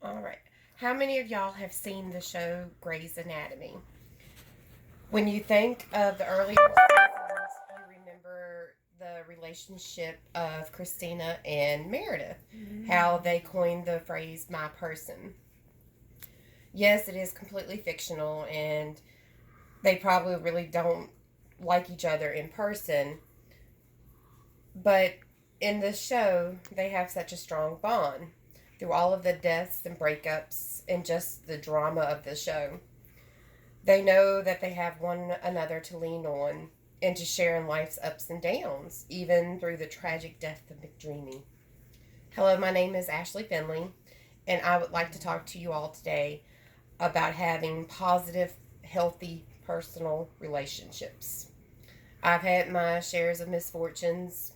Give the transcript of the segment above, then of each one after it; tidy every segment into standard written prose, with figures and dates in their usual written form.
All right. How many of y'all have seen the show Grey's Anatomy? When you think of the earlier seasons, you remember the relationship of Christina and Meredith, how they coined the phrase my person. Yes, it is completely fictional, and they probably really don't like each other in person, but in the show, they have such a strong bond through all of the deaths and breakups and just the drama of the show. They know that they have one another to lean on and to share in life's ups and downs, even through the tragic death of McDreamy. Hello, my name is Ashley Finley, and I would like to talk to you all today about having positive, healthy, personal relationships. I've had my shares of misfortunes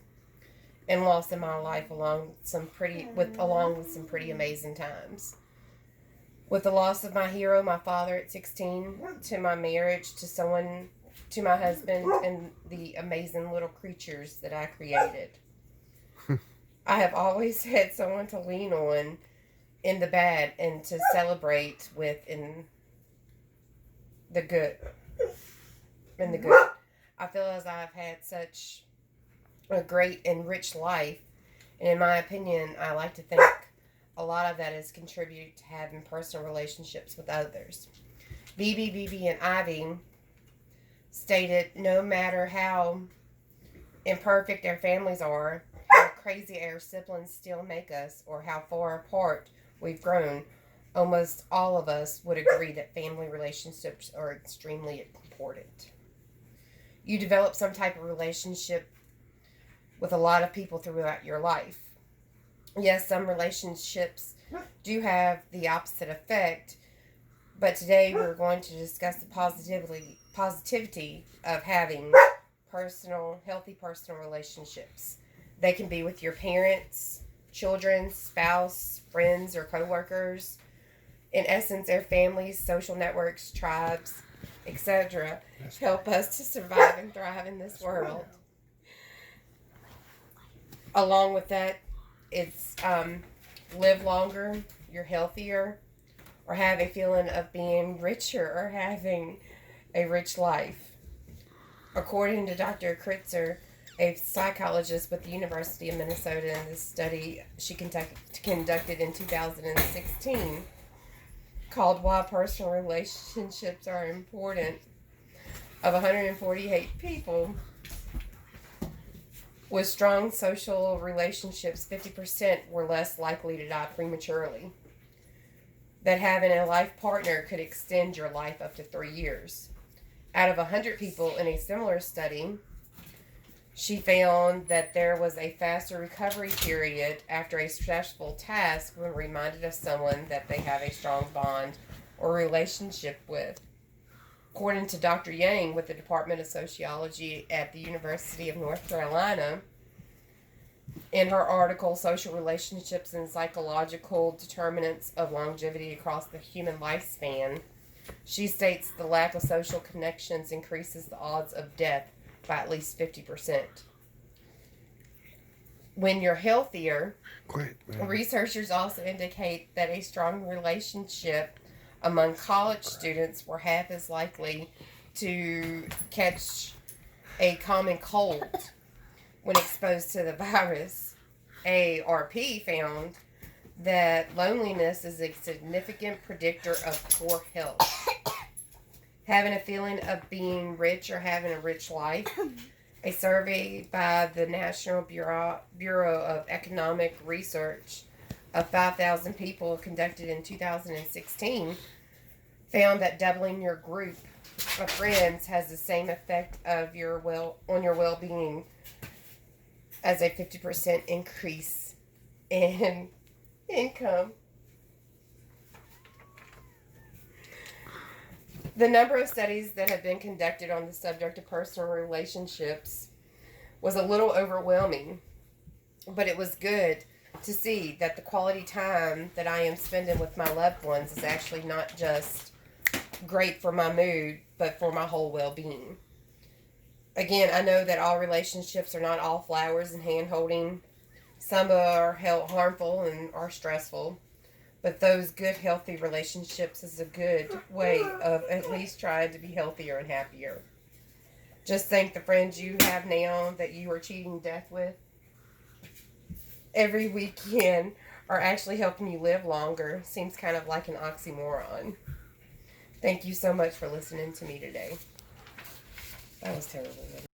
and loss in my life along with some pretty amazing times. With the loss of my hero, my father at 16, to my marriage to my husband, and the amazing little creatures that I created. I have always had someone to lean on in the bad and to celebrate with the good. In the good. I feel as I've had such a great and rich life, and in my opinion, I like to think a lot of that is contributed to having personal relationships with others. BB and Ivy stated no matter how imperfect our families are, how crazy our siblings still make us, or how far apart we've grown, almost all of us would agree that family relationships are extremely important. You develop some type of relationship with a lot of people throughout your life. Yes, some relationships do have the opposite effect, but today we're going to discuss the positivity of having healthy personal relationships. They can be with your parents, children, spouse, friends, or coworkers. In essence, our families, social networks, tribes, etc. help us to survive and thrive in this world. Along with that, it's live longer, you're healthier, or have a feeling of being richer or having a rich life. According to Dr. Kritzer, a psychologist with the University of Minnesota, in this study she conducted in 2016 called Why Personal Relationships Are Important, of 148 people with strong social relationships, 50% were less likely to die prematurely. That having a life partner could extend your life up to 3 years. Out of 100 people in a similar study, she found that there was a faster recovery period after a stressful task when reminded of someone that they have a strong bond or relationship with. According to Dr. Yang with the Department of Sociology at the University of North Carolina, in her article, Social Relationships and Psychological Determinants of Longevity Across the Human Lifespan, she states the lack of social connections increases the odds of death by at least 50%. When you're healthier, researchers also indicate that a strong relationship among college students were half as likely to catch a common cold when exposed to the virus. AARP found that loneliness is a significant predictor of poor health. Having a feeling of being rich or having a rich life. A survey by the National Bureau of Economic Research of 5,000 people conducted in 2016 found that doubling your group of friends has the same effect on your well-being as a 50% increase in income. The number of studies that have been conducted on the subject of personal relationships was a little overwhelming, but it was good to see that the quality time that I am spending with my loved ones is actually not just great for my mood, but for my whole well-being. Again, I know that all relationships are not all flowers and hand-holding. Some are harmful and are stressful. But those good, healthy relationships is a good way of at least trying to be healthier and happier. Just think the friends you have now that you are cheating death with every weekend are actually helping you live longer. Seems kind of like an oxymoron. Thank you so much for listening to me today. That was terrible.